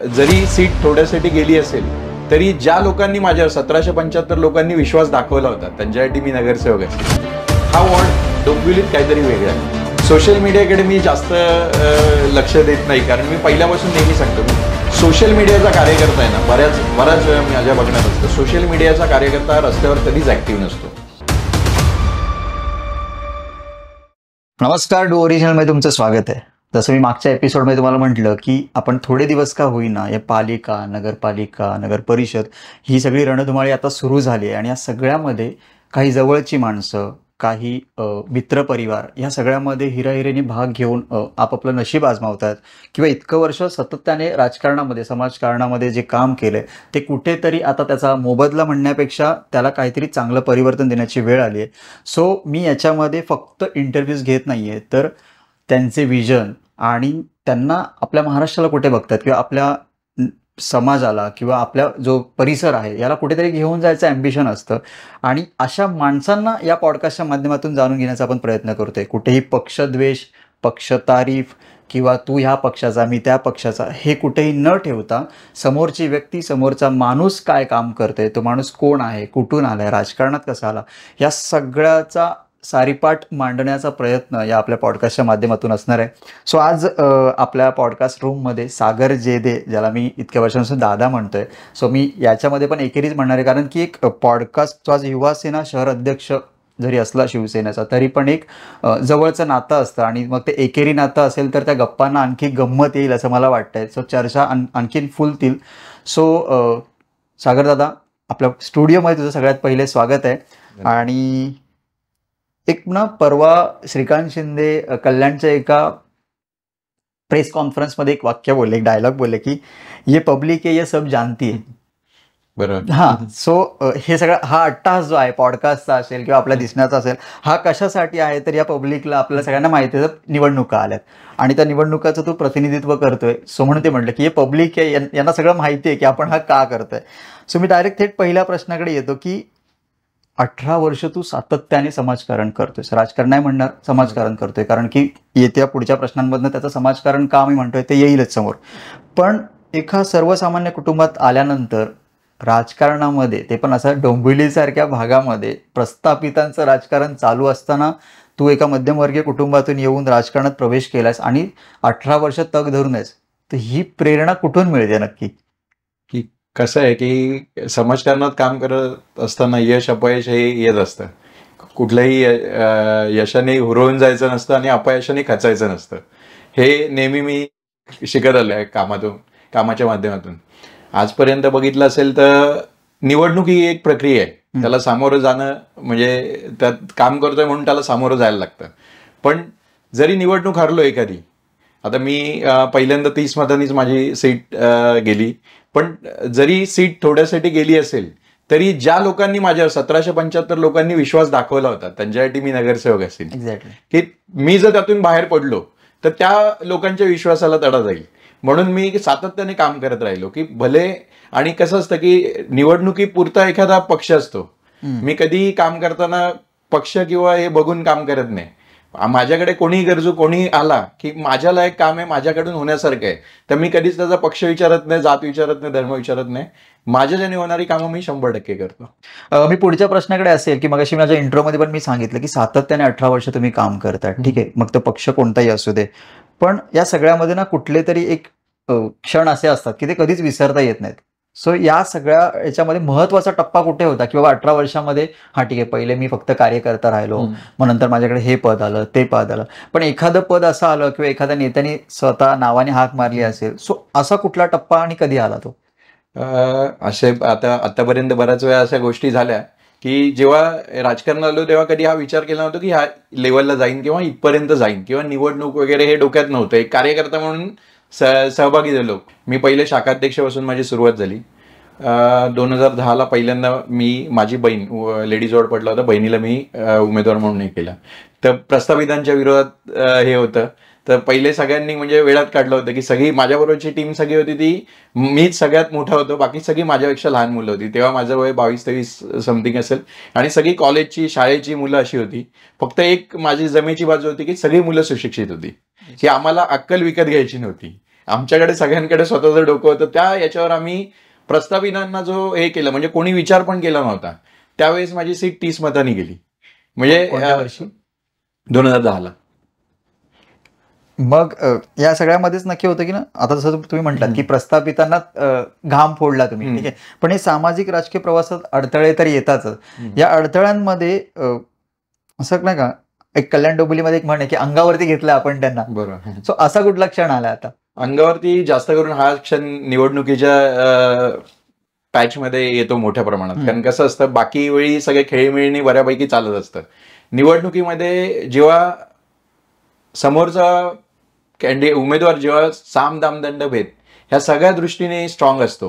जरी सीट थोड्यासाठी गेली असेल तरी ज्या लोकांनी माझ्यावर 1775 लोकांनी विश्वास दाखवला होता त्यांच्यासाठी मी नगरसेवक असेल. हा वॉर्ड डोंबिवलीत काहीतरी वेगळा आहे. सोशल मीडियाकडे मी जास्त लक्ष देत नाही, कारण मी पहिल्यापासून नेहमी सांगतो मी सोशल मीडियाचा कार्यकर्ता आहे ना. बराच वेळा माझ्या बघण्यात असतं सोशल मीडियाचा कार्यकर्ता रस्त्यावर कधीच ऍक्टिव्ह नसतो. नमस्कार, डू ओरिजिनलमध्ये तुमचं स्वागत आहे. जसं मी मागच्या एपिसोडमध्ये तुम्हाला म्हटलं की आपण थोडे दिवस का होईना या पालिका, नगरपालिका, नगर परिषद ही सगळी रणधुमाळी आता सुरू झाली आहे आणि या सगळ्यामध्ये काही जवळची माणसं, काही मित्रपरिवार या सगळ्यामध्ये हिराहिरेने भाग घेऊन आपापलं नशीब आजमावतात किंवा इतकं वर्ष सातत्याने राजकारणामध्ये, समाजकारणामध्ये जे काम केलं ते कुठेतरी आता त्याचा मोबदला म्हणण्यापेक्षा त्याला काहीतरी चांगलं परिवर्तन देण्याची वेळ आली आहे. सो मी याच्यामध्ये फक्त इंटरव्ह्यूज घेत नाही आहे, तर त्यांचे विजन आणि त्यांना आपल्या महाराष्ट्राला कुठे बघतात किंवा आपल्या समाजाला किंवा आपल्या जो परिसर आहे याला कुठेतरी घेऊन जायचं ॲम्बिशन असतं आणि अशा माणसांना या पॉडकास्टच्या माध्यमातून जाणून घेण्याचा आपण प्रयत्न करतोय. कुठेही पक्षद्वेष, पक्षतारीफ किंवा तू ह्या पक्षाचा मी त्या पक्षाचा हे कुठेही न ठेवता समोरची व्यक्ती, समोरचा माणूस काय काम करतोय, तो माणूस कोण आहे, कुठून आलाय, राजकारणात कसा आला, या सगळ्याचा सारीपाट मांडण्याचा प्रयत्न या आपल्या पॉडकास्टच्या माध्यमातून असणार आहे. सो आज आपल्या पॉडकास्ट रूममध्ये सागर जेदे, ज्याला मी इतक्या वर्षांपासून दादा म्हणतोय, सो मी याच्यामध्ये पण एकेरीच म्हणणार आहे, कारण की एक पॉडकास्टचा आज युवासेना शहर अध्यक्ष जरी असला शिवसेनेचा तरी पण एक जवळचं नातं असतं आणि मग ते एकेरी नातं असेल तर त्या गप्पांना आणखी गंमत येईल असं मला वाटतंय. सो चर्चा आणखीन फुलतील. सो सागर दादा, आपल्या स्टुडिओमध्ये तुझं सगळ्यात पहिले स्वागत आहे. आणि एक ना परवा श्रीकांत शिंदे कल्याणच्या एका प्रेस कॉन्फरन्समध्ये एक वाक्य बोलले, एक डायलॉग बोलले की ये पब्लिक है ये सब जानती है. बरोबर. हां. सो हे सगळं हा अट्टाहास जो आहे पॉडकास्टचा असेल किंवा आपल्या दिसण्याचा असेल, हा कशासाठी आहे तर या पब्लिकला, आपल्याला सगळ्यांना माहिती आहे निवडणुका आल्यात आणि त्या निवडणुकाचं तू प्रतिनिधित्व करतोय. सो म्हणून ते म्हटलं की हे पब्लिक आहे, यांना सगळं माहिती आहे की आपण हा का करतोय. सो मी डायरेक्ट थेट पहिल्या प्रश्नाकडे येतो की 18 वर्ष तू सातत्याने समाजकारण करतोय, राजकारण नाही म्हणणार, समाजकारण करतोय, कारण की येत्या पुढच्या प्रश्नांमधनं त्याचं समाजकारण का मी म्हणतोय ते येईलच समोर. पण एका सर्वसामान्य कुटुंबात आल्यानंतर राजकारणामध्ये, ते पण असं डोंबिवलीसारख्या भागामध्ये प्रस्थापितांचं राजकारण चालू असताना तू एका मध्यमवर्गीय कुटुंबातून येऊन राजकारणात प्रवेश केलास आणि 18 वर्ष तग धरून आहेस, तर ही प्रेरणा कुठून मिळते नक्की? की कसं आहे की समाजकारणात काम करत असताना यश अपयश हे येत असतं. कुठल्याही यशाने हुरळून जायचं नसतं आणि अपयशाने खचायचं नसतं. हे नेहमी मी शिकत आलो आहे कामाच्या माध्यमातून. आजपर्यंत बघितलं असेल तर निवडणूक ही एक प्रक्रिया आहे. त्याला सामोरं जाणं म्हणजे त्यात काम करतोय म्हणून त्याला सामोरं जायला लागतं. पण जरी निवडणूक हरलो एखादी, आता मी पहिल्यांदा 30 मतांनीच माझी सीट गेली, पण जरी सीट थोड्यासाठी गेली असेल तरी ज्या लोकांनी माझ्यावर 1775 लोकांनी विश्वास दाखवला होता त्यांच्यासाठी मी नगरसेवक असेल. एक्झॅक्टली. की मी जर त्यातून बाहेर पडलो तर त्या लोकांच्या विश्वासाला तडा जाईल, म्हणून मी सातत्याने काम करत राहिलो. की भले, आणि कसं असतं की निवडणुकीपुरता एखादा पक्ष असतो, मी कधी काम करताना पक्ष किंवा हे बघून काम करत नाही. माझ्याकडे कोणी गरजू, कोणी आला की माझ्या लायक काम आहे, माझ्याकडून होण्यासारखं आहे, तर मी कधीच त्याचा पक्ष विचारत नाही, जात विचारत नाही, धर्म विचारत नाही. माझ्या ज्याने होणारी कामं मी 100% करतो. मी पुढच्या प्रश्नाकडे असेल की मगाशी माझ्या इंट्रोमध्ये पण मी सांगितलं की सातत्याने 18 वर्ष तुम्ही काम करता, ठीक आहे, मग तो पक्ष कोणताही असू दे, पण या सगळ्यामध्ये ना कुठले तरी एक क्षण असे असतात की ते कधीच विसरता येत नाहीत. सो या सगळ्या याच्यामध्ये महत्वाचा टप्पा कुठे होता की बाबा 18 वर्षामध्ये हा ठीक आहे, पहिले मी फक्त कार्यकर्ता राहिलो, मग नंतर माझ्याकडे हे पद आलं, ते पद आलं, पण एखादं पद असं आलं किंवा एखाद्या नेत्याने स्वतः नावाने हाक मारली असेल, सो असा कुठला टप्पा आणि कधी आला तो? असे आतापर्यंत बऱ्याच वेळा अशा गोष्टी झाल्या की जेव्हा राजकारणात आलो तेव्हा कधी हा विचार केला नव्हता की ह्या लेवलला जाईन किंवा इथपर्यंत जाईन किंवा निवडणूक वगैरे हे डोक्यात नव्हतं. एक कार्यकर्ता म्हणून सहभागी झालो. मी पहिले शाखाध्यक्षपासून माझी सुरुवात झाली. 2010ला पहिल्यांदा माझी बहीण लेडीज वॉर्ड पडला होता, बहिणीला मी उमेदवार म्हणून हे केला. तर प्रस्थापितांच्या विरोधात हे होतं, तर पहिले सगळ्यांनी म्हणजे वेळात काढलं होतं की सगळी माझ्याबरोबरची टीम सगळी होती ती मीच सगळ्यात मोठा होतो, बाकी सगळी माझ्यापेक्षा लहान मुलं होती. तेव्हा माझं वय 22-23 समथिंग असेल आणि सगळी कॉलेजची शाळेची मुलं अशी होती. फक्त एक माझी जमेची बाजू होती की सगळी मुलं सुशिक्षित होती, की आम्हाला अक्कल विकत घ्यायची नव्हती. आमच्याकडे सगळ्यांकडे स्वतःचं डोकं होतं. त्या याच्यावर आम्ही प्रस्थापितांना जो हे केलं, म्हणजे कोणी विचार पण केला नव्हता, त्यावेळेस माझी सीट 30 मतांनी गेली. म्हणजे कोणत्या वर्षी? 2010ला. मग या सगळ्यामध्येच नक्की होतं की ना, आता जसं तुम्ही म्हटलात की प्रस्थापितांना घाम फोडला तुम्ही, ठीक आहे, पण हे सामाजिक राजकीय प्रवासात अडथळे तर येताच. या अडथळ्यांमध्ये असं नाही का, एक कल्याण डोंबिवलीमध्ये एक म्हण आहे की अंगावरती घेतलं आपण त्यांना. बरोबर. सो असा कुठला क्षण आला आता? अंगावरती जास्त करून हा क्षण निवडणुकीच्या पॅचमध्ये येतो मोठ्या प्रमाणात. कारण कसं असतं, बाकी वेळी सगळे खेळीमेळीने बऱ्यापैकी चालत असतं. निवडणुकीमध्ये जेव्हा समोरचा उमेदवार जेव्हा साम दाम दंड भेद ह्या सगळ्या दृष्टीने स्ट्रॉंग असतो,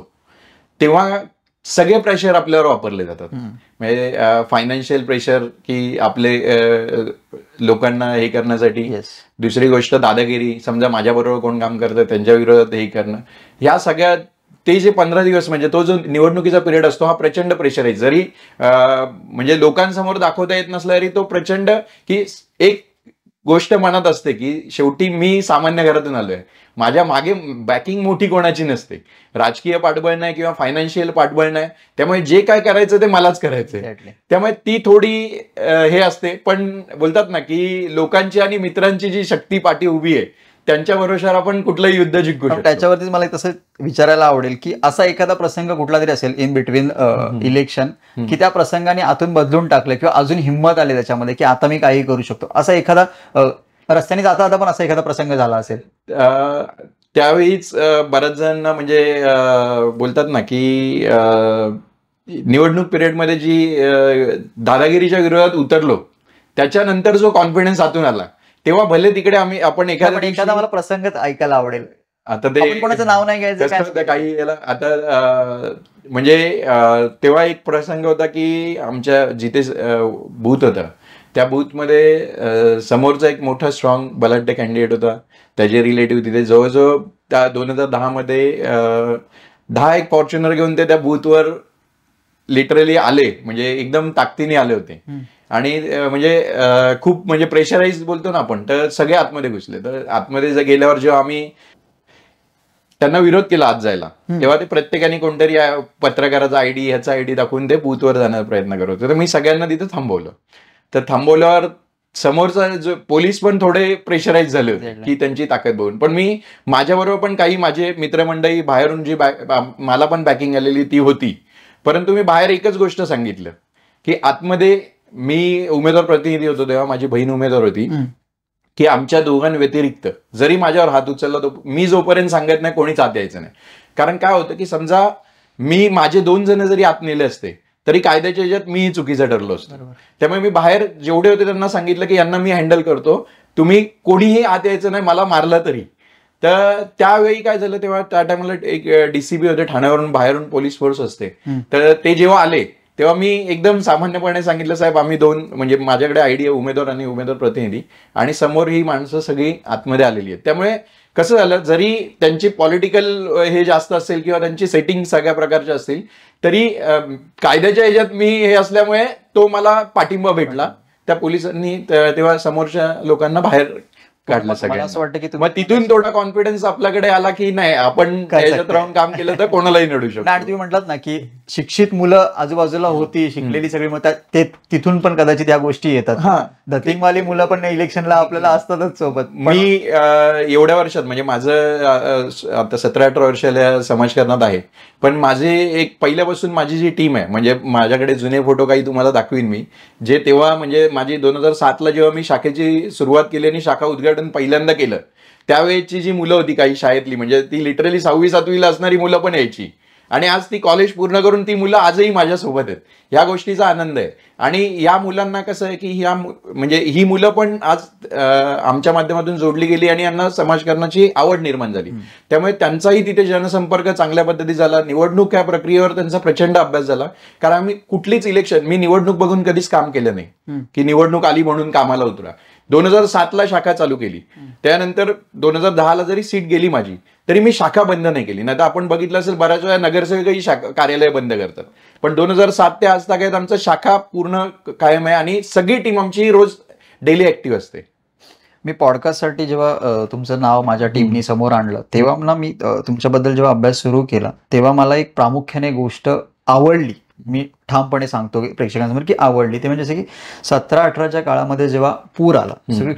तेव्हा सगळे प्रेशर आपल्यावर वापरले जातात. म्हणजे फायनान्शियल प्रेशर की आपले लोकांना हे करण्यासाठी, दुसरी गोष्ट दादागिरी, समजा माझ्याबरोबर कोण काम करतं त्यांच्या विरोधात हे करणं, ह्या सगळ्या ते जे 15 दिवस म्हणजे तो जो निवडणुकीचा पिरियड असतो हा प्रचंड प्रेशर आहे. जरी म्हणजे लोकांसमोर दाखवता येत नसला तरी तो प्रचंड, की एक गोष्ट मनात असते की शेवटी मी सामान्य घरातून आलोय, माझ्या मागे बॅकिंग मोठी कोणाची नसते, राजकीय पाठबळ नाही किंवा फायनान्शियल पाठबळ नाही, त्यामुळे जे काय करायचं ते मलाच करायचंय. त्यामुळे ती थोडी हे असते. पण बोलतात ना की लोकांची आणि मित्रांची जी शक्ती पाठी उभी आहे त्यांच्या भरोशावर आपण कुठलंही युद्ध जिंकू शकतो. त्याच्यावरतीच मला तसं विचारायला आवडेल की असा एखादा प्रसंग कुठला तरी असेल इन बिटवीन इलेक्शन की त्या प्रसंगाने आतून बदलून टाकलं किंवा अजून हिंमत आली त्याच्यामध्ये की आता मी काही करू शकतो, असा एखादा रस्त्याने जाता जाता पण असा एखादा प्रसंग झाला असेल? त्यावेळीच बऱ्याच जणांना म्हणजे बोलतात ना की निवडणूक पिरियडमध्ये जी दादागिरीच्या विरोधात उतरलो त्याच्यानंतर जो कॉन्फिडन्स आतून आला, तेव्हा भले तिकडे आपण एखादा मला प्रसंग ऐकायला आवडेल. आता ते कोणाचं नाव नाही घ्यायचं काही याला. आता म्हणजे तेव्हा एक प्रसंग होता की आमच्या जिथे बूथ होता त्या बूथमध्ये समोरचा एक मोठा स्ट्रॉंग बलाढ्य कॅन्डिडेट होता, त्याचे रिलेटिव्ह तिथे जवळजवळ त्या 2010 मध्ये 10 एक फॉर्च्युनर घेऊन ते त्या बूथवर लिटरली आले, म्हणजे एकदम ताकदीने आले होते. आणि म्हणजे खूप म्हणजे प्रेशराईज बोलतो ना आपण, तर सगळे आतमध्ये घुसले. तर आतमध्ये गेल्यावर जेव्हा आम्ही त्यांना विरोध केला आत जायला, तेव्हा ते प्रत्येकाने कोणतरी पत्रकाराचा आयडी ह्याचा आयडी दाखवून ते बूथवर जाण्याचा प्रयत्न करत होते. तर मी सगळ्यांना तिथं थांबवलं. तर थांबवल्यावर समोरचा जो पोलीस पण थोडे प्रेशराईज झाले होते की त्यांची ताकद बघून. पण मी माझ्याबरोबर पण काही माझे मित्रमंडळी बाहेरून जी मला पण बॅकिंग आलेली ती होती. परंतु मी बाहेर एकच गोष्ट सांगितलं की आतमध्ये मी उमेदवार प्रतिनिधी होतो तेव्हा माझी बहीण उमेदवार होती, की आमच्या दोघांव्यतिरिक्त जरी माझ्यावर हात उचलला तो मी जोपर्यंत सांगत नाही कोणीच आत यायचं नाही. कारण काय होतं की समजा मी माझे 2 जण जरी आत नेले असते तरी कायद्याच्या ह्याच्यात मीही चुकीचं ठरलो असतो. त्यामुळे मी बाहेर जेवढे होते त्यांना सांगितलं की यांना मी हँडल करतो, तुम्ही कोणीही आत यायचं नाही, मला मारलं तरी. तर त्यावेळी काय झालं, तेव्हा त्या टायमाला एक डीसीपी होते ठाण्यावरून, बाहेरून पोलीस फोर्स असते. तर ते जेव्हा आले तेव्हा मी एकदम सामान्यपणे सांगितलं, साहेब आम्ही 2 म्हणजे माझ्याकडे आयडी आहे उमेदवार आणि उमेदवार प्रतिनिधी, आणि समोर ही माणसं सगळी आतमध्ये आलेली आहेत. त्यामुळे कसं झालं, जरी त्यांची पॉलिटिकल हे जास्त असेल किंवा त्यांची सेटिंग सगळ्या प्रकारच्या असतील तरी कायद्याच्या ह्याच्यात मी हे असल्यामुळे तो मला पाठिंबा भेटला. त्या पोलिसांनी तेव्हा समोरच्या लोकांना बाहेर काढलं सगळं. असं वाटतं की मग तिथून थोडा कॉन्फिडन्स आपल्याकडे आला की नाही आपण त्याच्यात राहून काम केलं तर कोणालाही नडू शकतो. आणि तुम्ही म्हटलात ना की शिक्षित मुलं आजूबाजूला होती, शिकलेली सगळी, मग ते तिथून पण कदाचित या गोष्टी येतात. धतिंगवाली मुलं पण इलेक्शनला आपल्याला असतातच सोबत. मी एवढ्या वर्षात म्हणजे माझं आता 17-18 वर्षाला समाजकारणात आहे, पण माझे एक पहिल्यापासून माझी जी टीम आहे, म्हणजे माझ्याकडे जुने फोटो काही तुम्हाला दाखवीन मी, जे तेव्हा म्हणजे माझी 2007ला जेव्हा मी शाखेची सुरुवात केली आणि शाखा उद्घाटन पहिल्यांदा केलं त्यावेळेची जी मुलं होती काही शाळेतली, म्हणजे ती लिटरली 6वी-7वीला असणारी मुलं पण यायची, आणि आज ती कॉलेज पूर्ण करून ती मुलं आजही माझ्यासोबत आहेत. या गोष्टीचा आनंद आहे. आणि या मुलांना कसं आहे की म्हणजे ही मुलं पण आज आमच्या माध्यमातून जोडली गेली आणि यांना समाजकारणाची आवड निर्माण झाली. त्यामुळे त्यांचाही तिथे जनसंपर्क चांगल्या पद्धती झाला. निवडणूक या प्रक्रियेवर त्यांचा प्रचंड अभ्यास झाला. कारण आम्ही कुठलीच इलेक्शन, मी निवडणूक बघून कधीच काम केलं नाही की निवडणूक आली म्हणून कामाला उतरा. 2007ला शाखा चालू केली, त्यानंतर 2010ला जरी सीट गेली माझी तरी मी शाखा बंद नाही केली. नाही तर आपण बघितलं असेल बऱ्याच वेळा नगरसेवकही कार्यालय बंद करतात, पण 2007 ते आज तक आमचं शाखा पूर्ण कायम आहे आणि सगळी टीम आमची रोज डेली ऍक्टिव्ह असते. मी पॉडकास्टसाठी जेव्हा तुमचं नाव माझ्या टीमनी समोर आणलं तेव्हा ना मी तुमच्याबद्दल जेव्हा अभ्यास सुरू केला तेव्हा मला एक प्रामुख्याने गोष्ट आवडली. मी ठामपणे सांगतो की प्रेक्षकांसमोर की आवडली. ते म्हणजे जसं की 17-18च्या काळामध्ये जेव्हा पूर आला,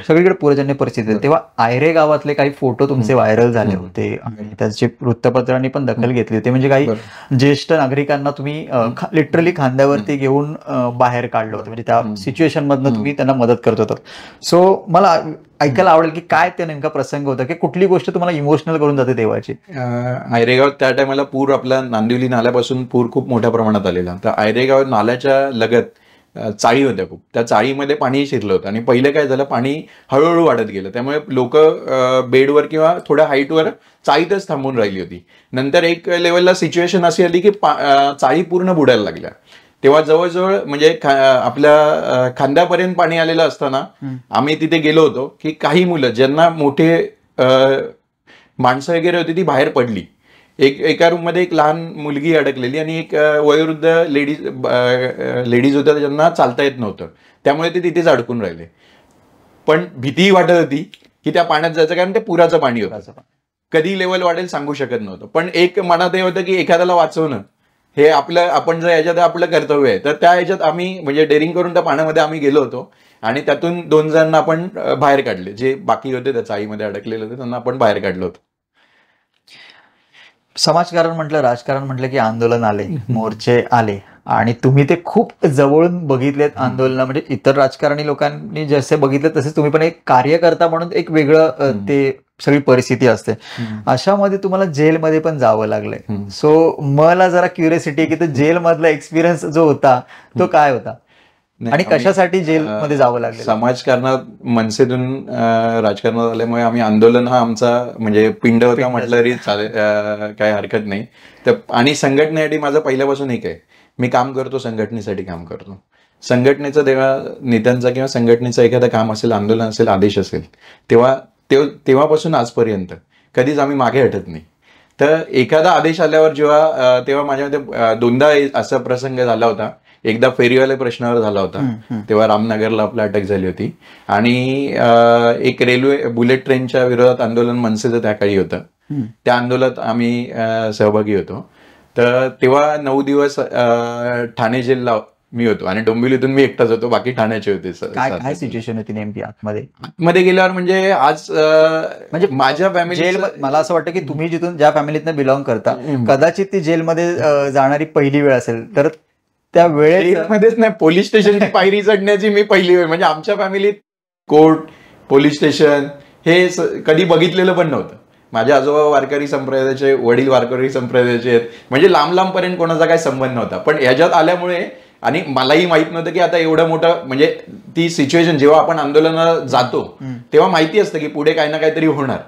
सगळीकडे पूरजन्य परिस्थिती होती, तेव्हा आयरे गावातले काही फोटो तुमचे व्हायरल झाले होते आणि त्याची वृत्तपत्रांनी पण दखल घेतली होती. म्हणजे काही ज्येष्ठ नागरिकांना तुम्ही लिटरली खांद्यावरती घेऊन बाहेर काढलं होतं. म्हणजे त्या सिच्युएशन मधनं तुम्ही त्यांना मदत करत होता. सो मला ऐकायला आवडेल की काय ते नेमका प्रसंग होता की कुठली गोष्ट तुम्हाला इमोशनल करून जाते तेव्हाची. आयरेगाव त्या टायमाला पूर आपला नांदिवली नाल्यापासून पूर खूप मोठ्या प्रमाणात आलेला. तर आयरेगाव नाल्याच्या लगत चाळी होत्या खूप. त्या चाळीमध्ये पाणी शिरलं होतं आणि पहिले काय झालं, पाणी हळूहळू वाढत गेलं. त्यामुळे लोक बेडवर किंवा थोड्या हाईटवर चाळीतच थांबून राहिली होती. नंतर एक लेवलला सिच्युएशन अशी आली की चाळी पूर्ण बुडायला लागल्या. तेव्हा जवळजवळ म्हणजे आपल्या खांद्यापर्यंत पाणी आलेलं असताना आम्ही तिथे गेलो होतो की काही मुलं ज्यांना मोठे माणसं वगैरे होती ती बाहेर पडली. एका रूममध्ये एक लहान मुलगी अडकलेली आणि एक वयोवृद्ध लेडीज होत्या ज्यांना चालता येत नव्हतं. त्यामुळे ते तिथेच अडकून राहिले. पण भीतीही वाटत होती की त्या पाण्यात जायचं, कारण ते पुराचं पाणी होतं. कधी लेवल वाढेल सांगू शकत नव्हतं. पण एक मनात हे होतं की एखाद्याला वाचवणं हे आपण जर याच्यात आपलं कर्तव्य आहे. तर त्या याच्यात आम्ही म्हणजे डेअरिंग करून त्या पाण्यामध्ये आम्ही गेलो होतो आणि त्यातून 2 जणांना आपण बाहेर काढले. जे बाकी होते त्या चाळीमध्ये अडकलेले होते त्यांना आपण बाहेर काढलं होतं. समाजकारण म्हटलं, राजकारण म्हटलं की आंदोलन आले, मोर्चे आले आणि तुम्ही ते खूप जवळून बघितलेत आंदोलन. म्हणजे इतर राजकारणी लोकांनी जसे बघितले तसेच तुम्ही पण एक कार्यकर्ता म्हणून एक वेगळं ते सगळी परिस्थिती असते. अशामध्ये तुम्हाला जेलमध्ये पण जावं लागलंय. सो मला जरा क्युरियोसिटी की तो जेलमधला एक्सपिरियन्स जो होता तो काय होता आणि कशासाठी जेलमध्ये जावं लागलं? समाजकारणात मनसेतून राजकारणात आल्यामुळे आम्ही आंदोलन हा आमचा म्हणजे पिंड होता म्हटलं तरी काही हरकत नाही. तर आणि संघटनेसाठी माझं पहिल्यापासून एक आहे, मी काम करतो संघटनेसाठी काम करतो. संघटनेचं तेव्हा नेत्यांचा किंवा संघटनेचं एखादं काम असेल, आंदोलन असेल, आदेश असेल, तेव्हापासून आजपर्यंत कधीच आम्ही मागे हटत नाही. तर एखादा आदेश आल्यावर तेव्हा माझ्यामध्ये 2दा असा प्रसंग झाला होता. एकदा फेरीवाल्या प्रश्नावर झाला होता, तेव्हा रामनगरला आपला अटक झाली होती आणि एक रेल्वे बुलेट ट्रेनच्या विरोधात आंदोलन मनसेचं त्या काळी होतं. त्या आंदोलनात आम्ही सहभागी होतो. तर तेव्हा 9 दिवस ठाणे जेलला मी होतो आणि डोंबिवलीतून मी एकटाच होतो, बाकी ठाण्याचे होते. काय सिच्युएशन होती नेमकी आतमध्ये गेल्यावर? म्हणजे आज म्हणजे माझ्या फॅमिली, मला असं वाटतं की तुम्ही जिथून ज्या फॅमिलीतनं बिलॉंग करता कदाचित ती जेलमध्ये जाणारी पहिली वेळ असेल. तर त्या वेळेमध्येच नाही, पोलीस स्टेशनची पायरी चढण्याची मी पहिली वेळ. म्हणजे आमच्या फॅमिलीत कोर्ट, पोलीस स्टेशन हे कधी बघितलेलं पण नव्हतं. माझे आजोबा वारकरी संप्रदायाचे, वडील वारकरी संप्रदायाचे आहेत. म्हणजे लांब पर्यंत कोणाचा काही संबंध नव्हता. पण ह्याच्यात आल्यामुळे आणि मलाही माहित नव्हतं की आता एवढं मोठं म्हणजे ती सिच्युएशन, जेव्हा आपण आंदोलनाला जातो तेव्हा माहिती असतं की पुढे काही ना काहीतरी होणार.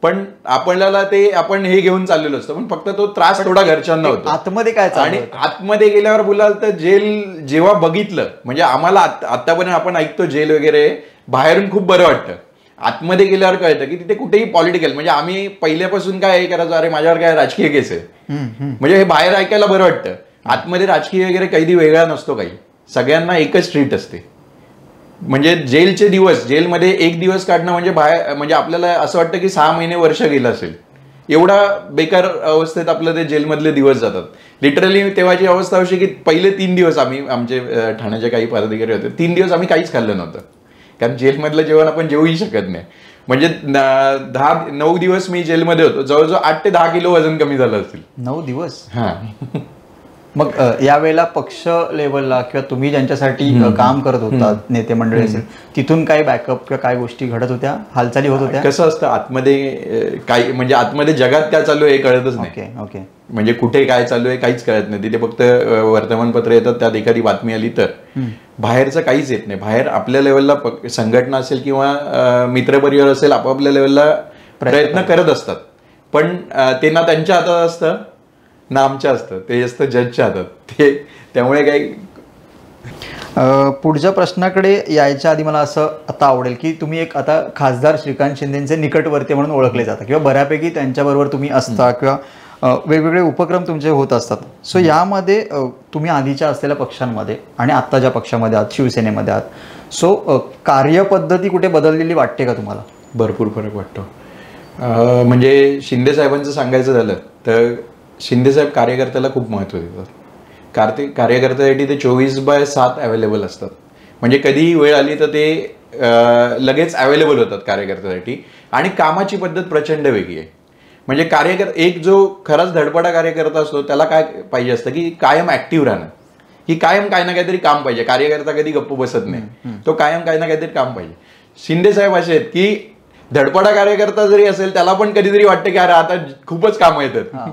पण आपल्याला आपण हे घेऊन चाललेलो असतो. पण फक्त तो त्रास थोडा घरच्यांना होता. आतमध्ये काय आणि आतमध्ये गेल्यावर बोलाल तर जेल जेव्हा बघितलं, म्हणजे आम्हाला आतापर्यंत आपण ऐकतो जेल वगैरे बाहेरून खूप बरं वाटतं. आतमध्ये गेल्यावर कळतं की तिथे कुठेही पॉलिटिकल, म्हणजे आम्ही पहिल्यापासून काय हे करायचं, अरे माझ्यावर काय राजकीय केस आहे, म्हणजे हे बाहेर ऐकायला बरं वाटतं. आतमध्ये राजकीय वगैरे कैदी वेगळा नसतो काही, सगळ्यांना एकच ट्रीट असते. म्हणजे जेलचे दिवस, जेलमध्ये एक दिवस काढणं म्हणजे बाहेर, म्हणजे आपल्याला असं वाटतं की 6 महिने वर्ष गेलं असेल, एवढा बेकार अवस्थेत आपलं ते जेलमधले दिवस जातात. लिटरली तेव्हाची अवस्था अशी की पहिले 3 दिवस आमचे ठाण्याचे काही पदाधिकारी होते, 3 दिवस आम्ही काहीच खाल्लं नव्हतं. कारण जेलमधलं जेवण आपण जेवूही शकत नाही. म्हणजे 9 दिवस मी जेलमध्ये होतो, जवळजवळ 8 ते 10 किलो वजन कमी झालं असेल. 9 दिवस? हा. मग यावेळेला पक्ष लेवलला किंवा तुम्ही ज्यांच्यासाठी काम करत होता, नेते मंडळी असेल, तिथून काही बॅकअप किंवा काय गोष्टी घडत होत्या, हालचाली होत होत्या? कसं असतं आतमध्ये काही, म्हणजे आतमध्ये जगात काय चालू आहे हे कळतच नाही. ओके. म्हणजे कुठे काय चालू आहे काहीच कळत नाही. तिथे फक्त वर्तमानपत्र येतात, त्यात एखादी बातमी आली तर, बाहेरचं काहीच येत नाही. बाहेर आपल्या लेवलला संघटना असेल किंवा मित्रपरिवार असेल, आपापल्या लेवलला प्रयत्न करत असतात. पण ते ना त्यांच्या हातात असतं ना आमच्या असतं, ते असतं जजच्या हातात. त्यामुळे काही. पुढच्या प्रश्नाकडे यायच्या आधी मला असं आता आवडेल की तुम्ही एक आता खासदार श्रीकांत शिंदेचे निकटवर्ती म्हणून ओळखले जाता किंवा बऱ्यापैकी त्यांच्याबरोबर तुम्ही असता किंवा वेगवेगळे उपक्रम तुमचे होत असतात. सो यामध्ये तुम्ही आधीच्या असलेल्या पक्षांमध्ये आणि आत्ता ज्या पक्षामध्ये आहात, शिवसेनेमध्ये आहात, सो कार्यपद्धती कुठे बदललेली वाटते का तुम्हाला? भरपूर फरक वाटतो. म्हणजे शिंदे साहेबांचं सांगायचं झालं तर शिंदेसाहेब कार्यकर्त्याला खूप महत्त्व देतात. कार्यकर्त्यासाठी ते 24/7 अवेलेबल असतात. म्हणजे कधीही वेळ आली तर ते लगेच अवेलेबल होतात कार्यकर्त्यासाठी. आणि कामाची पद्धत प्रचंड वेगळी आहे. म्हणजे एक जो खराच धडपडा कार्यकर्ता असतो त्याला काय पाहिजे असतं की कायम ऍक्टिव्ह राहणं, की कायम काही ना काहीतरी काम पाहिजे. कार्यकर्ता कधी गप्प बसत नाही, तो कायम काही ना काहीतरी काम पाहिजे. शिंदे साहेब असे आहेत की धडपडा कार्यकर्ता जरी असेल त्याला पण कधीतरी वाटतं की अरे आता खूपच काम येतात.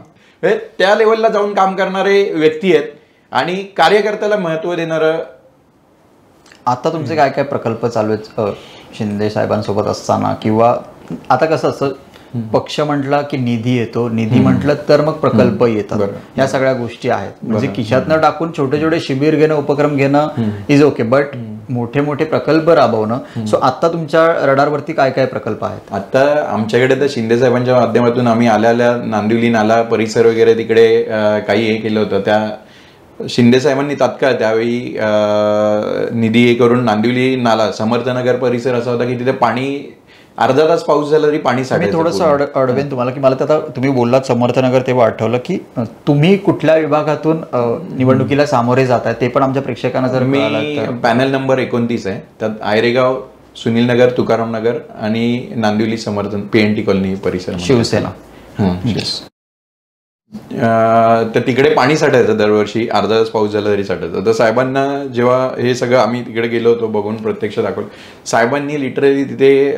त्या लेवलला जाऊन काम करणारे व्यक्ती आहेत आणि कार्यकर्त्याला महत्व देणारं. आता तुमचे काय काय प्रकल्प चालू आहेत शिंदे साहेबांसोबत असताना? किंवा आता कसं असतं, पक्ष म्हटला की निधी येतो, निधी म्हटलं तर मग प्रकल्प येतात. या सगळ्या गोष्टी आहेत. म्हणजे खिशातनं टाकून छोटे छोटे शिबिर घेणं, उपक्रम घेणं इज ओके, बट मोठे मोठे प्रकल्प राबवणं. सो आता तुमच्या रडारवरती काय काय प्रकल्प आहेत? आता आमच्याकडे तर शिंदे साहेबांच्या माध्यमातून आम्ही आल्या नांदिवली नाला परिसर वगैरे तिकडे काही हे केलं होतं. त्या शिंदे साहेबांनी तात्काळ त्यावेळी निधी हे करून नांदिवली नाला समर्थनगर परिसर असा होता की तिथे पाणी अर्धा तास पाऊस झाला तरी पाणी साठायचं. मी थोडंसं अडवेन तुम्हाला की मला आता तुम्ही बोललात समर्थनगर तेव्हा आठवलं की तुम्ही कुठल्या विभागातून निवडणुकीला सामोरे जाताय ते पण आमच्या प्रेक्षकांना जर मी पॅनल नंबर 29 आहे. त्यात आयरेगाव, सुनील नगर, तुकाराम नगर आणि नांदिवली समर्थन PNT कॉलनी परिसर शिवसेना. तर तिकडे पाणी साठायचं दरवर्षी, अर्धा तास पाऊस झाला तरी साठायचं. तर साहेबांना जेव्हा हे सगळं आम्ही तिकडे गेलो होतो बघून प्रत्यक्ष दाखवलं, साहेबांनी लिटरली तिथे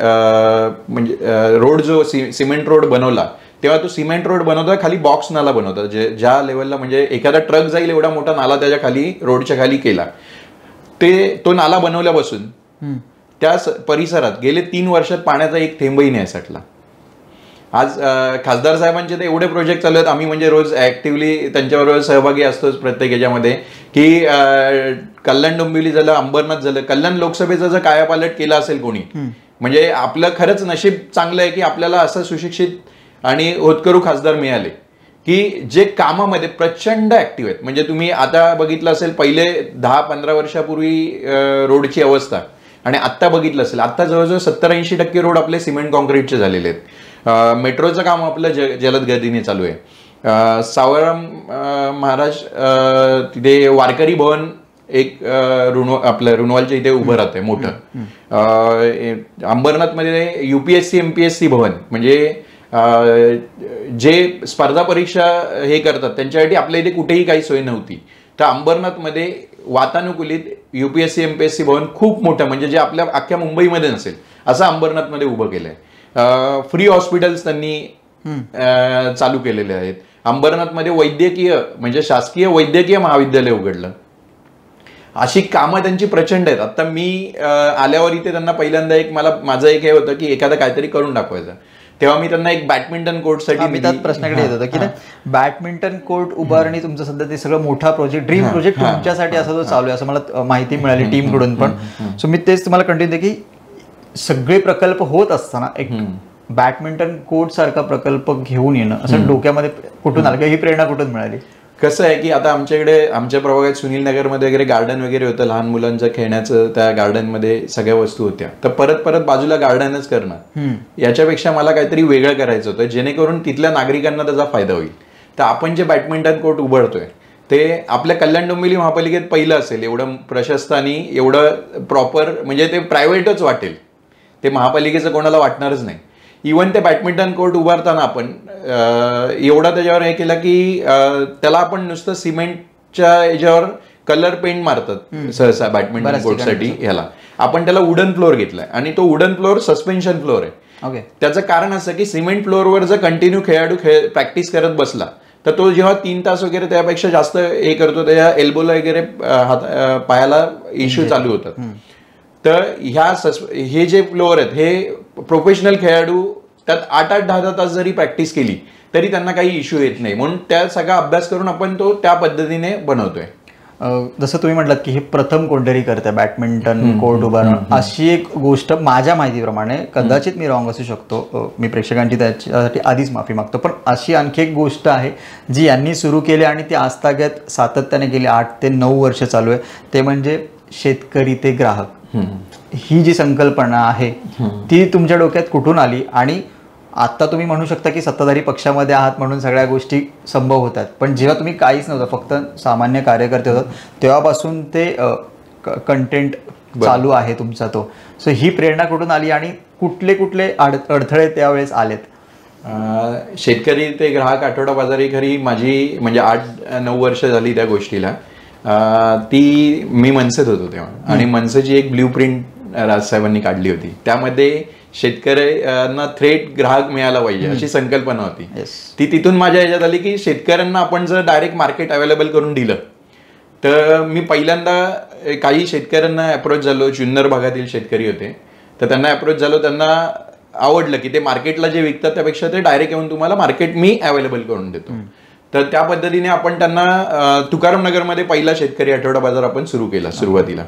म्हणजे रोड जो सिमेंट रोड बनवला तेव्हा तो सिमेंट रोड बनवता खाली बॉक्स नाला बनवता, ज्या लेवलला म्हणजे एखादा ट्रक जाईल एवढा मोठा नाला त्याच्या खाली रोडच्या खाली केला. तो नाला बनवल्यापासून त्या परिसरात गेले 3 वर्षात पाण्याचा एक थेंबही नाही साठला. आज खासदार साहेबांचे तर एवढे प्रोजेक्ट चालू आहेत, आम्ही म्हणजे रोज ऍक्टिव्हली त्यांच्याबरोबर सहभागी असतोच प्रत्येक याच्यामध्ये, की कल्याण डोंबिवली झालं, अंबरनाथ झालं, कल्याण लोकसभेचा जर कायापालट केला असेल कोणी, म्हणजे आपलं खरंच नशीब चांगलं आहे की आपल्याला असं सुशिक्षित आणि होतकरू खासदार मिळाले की जे कामामध्ये प्रचंड ऍक्टिव्ह आहेत. म्हणजे तुम्ही आता बघितलं असेल पहिले 10-15 वर्षापूर्वी रोडची अवस्था आणि आत्ता बघितलं असेल, आत्ता जवळजवळ 70-80% रोड आपले सिमेंट कॉन्क्रीटचे झालेले आहेत. मेट्रोचं काम आपलं जलद गतीने चालू आहे. सावरम महाराज तिथे वारकरी भवन एक आपलं रुणवालच्या इथे उभं राहतंय मोठं. अंबरनाथमध्ये UPSC MPSC भवन, म्हणजे जे स्पर्धा परीक्षा हे करतात त्यांच्यासाठी आपल्या इथे कुठेही काही सोय नव्हती. तर अंबरनाथमध्ये वातानुकूलित UPSC MPSC भवन खूप मोठं, म्हणजे जे आपल्या अख्ख्या मुंबईमध्ये नसेल असं अंबरनाथमध्ये उभं केलंय. फ्री हॉस्पिटल्स त्यांनी चालू केलेले आहेत. अंबरनाथमध्ये वैद्यकीय म्हणजे शासकीय वैद्यकीय महाविद्यालय उघडलं. अशी कामं त्यांची प्रचंड आहेत. आता मी आल्यावर इथे त्यांना पहिल्यांदा माझं एक हे होतं की एखादं काहीतरी करून दाखवायचं. तेव्हा मी त्यांना एक बॅडमिंटन कोर्टसाठी मी त्यात प्रश्नाकडे येत होता की बॅडमिंटन कोर्ट उभारणी तुमचं सध्या ते सगळं मोठा प्रोजेक्ट, ड्रीम प्रोजेक्ट तुमच्यासाठी असा जो चालू आहे असं मला माहिती मिळाली टीमकडून पण. सो मी तेच तुम्हाला कंटिन्यू की सगळे प्रकल्प होत असताना एक बॅडमिंटन कोर्ट सारखा प्रकल्प घेऊन येणं असं डोक्यामध्ये कुठून आलं, ही प्रेरणा कुठून मिळाली? कसं आहे की आता आमच्याकडे आमच्या प्रभागात सुनील नगरमध्ये वगैरे गार्डन वगैरे होतं, लहान मुलांचं खेळण्याचं, त्या गार्डनमध्ये सगळ्या वस्तू होत्या. तर परत बाजूला गार्डनच करणं, याच्यापेक्षा मला काहीतरी वेगळं करायचं होतं जेणेकरून तिथल्या नागरिकांना त्याचा फायदा होईल. तर आपण जे बॅडमिंटन कोर्ट उभारतोय ते आपल्या कल्याण डोंबिवली महापालिकेत पहिलं असेल, एवढं प्रशस्त आणि एवढं प्रॉपर, म्हणजे ते प्रायव्हेटच वाटेल, ते महापालिकेचं कोणाला वाटणारच नाही. इव्हन ते बॅडमिंटन कोर्ट उभारताना आपण एवढा त्याच्यावर हे केलं की त्याला आपण नुसतं सिमेंटच्या याच्यावर कलर पेंट मारतात सहसा बॅडमिंटन कोर्टसाठी, ह्याला आपण त्याला वुडन फ्लोअर घेतलाय आणि तो वुडन फ्लोअर सस्पेन्शन फ्लोअर आहे. त्याचं कारण असं की सिमेंट फ्लोअरवर जर कंटिन्यू खेळाडू प्रॅक्टिस करत बसला तर तो जेव्हा 3 तास वगैरे त्यापेक्षा जास्त हे करतो त्याच्या एल्बोला वगैरे पायाला इश्यू चालू होतात. तर हे जे फ्लोअर आहेत हे प्रोफेशनल खेळाडू त्यात 8-10 तास जरी प्रॅक्टिस केली तरी त्यांना काही इश्यू येत नाही. म्हणून त्या सगळा अभ्यास करून आपण तो त्या पद्धतीने बनवतोय. जसं तुम्ही म्हटलात की हे प्रथम कोणतरी करतं बॅडमिंटन कोर्ट उभारणं, अशी एक गोष्ट माझ्या माहितीप्रमाणे, कदाचित मी रॉंग असू शकतो, मी प्रेक्षकांची त्याच्यासाठी आधीच माफी मागतो, पण अशी आणखी एक गोष्ट आहे जी यांनी सुरू केली आणि ती आजतागत सातत्याने गेली 8 ते 9 वर्ष चालू आहे, ते म्हणजे शेतकरी ते ग्राहक. ही जी संकल्पना आहे ती तुमच्या डोक्यात कुठून आली? आणि आता तुम्ही म्हणू शकता की सत्ताधारी पक्षामध्ये आहात म्हणून सगळ्या गोष्टी संभव होतात, पण जेव्हा तुम्ही काहीच नव्हतं, फक्त सामान्य कार्यकर्ते होतात, तेव्हापासून ते कंटेंट चालू आहे तुमचा तो. सो ही प्रेरणा कुठून आली आणि कुठले कुठले अडथळे त्यावेळेस आलेत? शेतकरी ते ग्राहक आठवडा बाजारी खरी माझी म्हणजे 8-9 वर्ष झाली त्या गोष्टीला. ती मी मनसेत होतो तेव्हा, आणि मनसेची एक ब्ल्यू प्रिंट राजसाहेबांनी काढली होती. त्यामध्ये शेतकऱ्यांना थेट ग्राहक मिळाला पाहिजे अशी संकल्पना होती. ती तिथून माझ्या ह्याच्यात आली की शेतकऱ्यांना आपण जर डायरेक्ट मार्केट अवेलेबल करून दिलं तर, मी पहिल्यांदा काही शेतकऱ्यांना अप्रोच झालो, जुन्नर भागातील शेतकरी होते, तर त्यांना अप्रोच झालो, त्यांना आवडलं की ते मार्केटला जे विकतात त्यापेक्षा ते डायरेक्ट येऊन तुम्हाला मार्केट मी अवेलेबल करून देतो. तर त्या पद्धतीने आपण त्यांना तुकाराम नगरमध्ये पहिला शेतकरी आठवडा बाजार आपण सुरू केला सुरुवातीला.